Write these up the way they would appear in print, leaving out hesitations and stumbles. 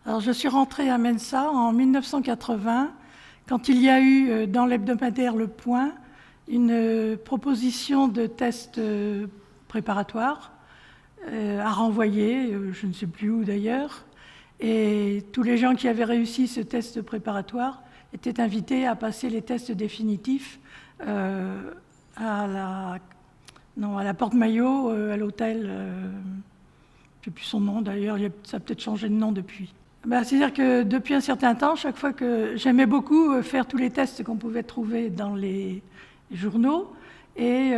Alors, je suis rentrée à Mensa en 1980, quand il y a eu dans l'hebdomadaire Le Point une proposition de test préparatoire à renvoyer, je ne sais plus où d'ailleurs, et tous les gens qui avaient réussi ce test préparatoire étaient invités à passer les tests définitifs à la Porte-Maillot, à l'hôtel, je ne sais plus son nom d'ailleurs, ça a peut-être changé de nom depuis. C'est-à-dire que depuis un certain temps, chaque fois que j'aimais beaucoup faire tous les tests qu'on pouvait trouver dans les journaux, et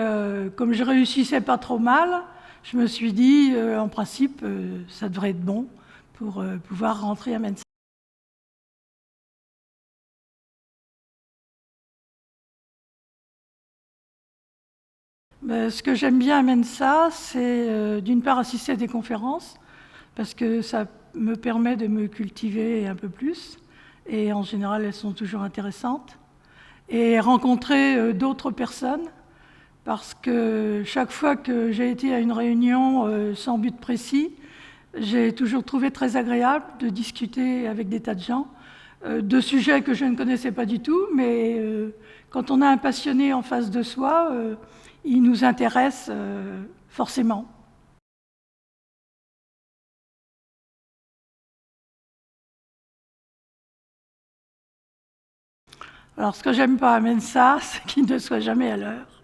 comme je réussissais pas trop mal, je me suis dit, en principe, ça devrait être bon pour pouvoir rentrer à Mensa. Ce que j'aime bien à Mensa, c'est d'une part assister à des conférences, parce que ça me permet de me cultiver un peu plus, et en général elles sont toujours intéressantes, et rencontrer d'autres personnes, parce que chaque fois que j'ai été à une réunion sans but précis, j'ai toujours trouvé très agréable de discuter avec des tas de gens, de sujets que je ne connaissais pas du tout, mais quand on a un passionné en face de soi, il nous intéresse forcément. Alors, ce que j'aime pas à Mensa, c'est qu'il ne soit jamais à l'heure.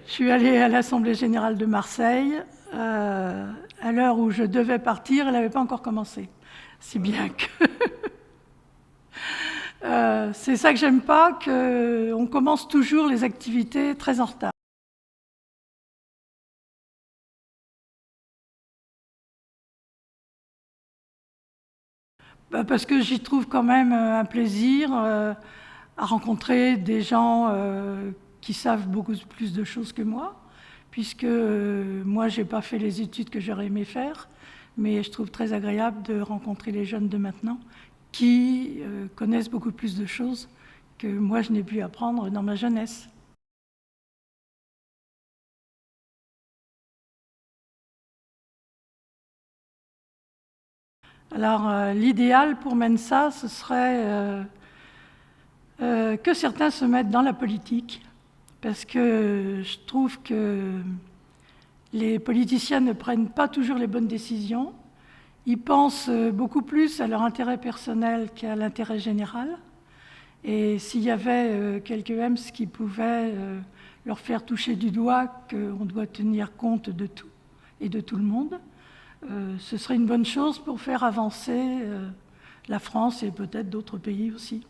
Je suis allée à l'Assemblée générale de Marseille. À l'heure où je devais partir, elle n'avait pas encore commencé. Si bien que c'est ça que j'aime pas, qu'on commence toujours les activités très en retard. Parce que j'y trouve quand même un plaisir à rencontrer des gens qui savent beaucoup plus de choses que moi, puisque moi, je n'ai pas fait les études que j'aurais aimé faire, mais je trouve très agréable de rencontrer les jeunes de maintenant qui connaissent beaucoup plus de choses que moi, je n'ai pu apprendre dans ma jeunesse. Alors, l'idéal pour Mensa, ce serait que certains se mettent dans la politique, parce que je trouve que les politiciens ne prennent pas toujours les bonnes décisions. Ils pensent beaucoup plus à leur intérêt personnel qu'à l'intérêt général. Et s'il y avait quelques EMS qui pouvaient leur faire toucher du doigt qu'on doit tenir compte de tout et de tout le monde, ce serait une bonne chose pour faire avancer la France et peut-être d'autres pays aussi.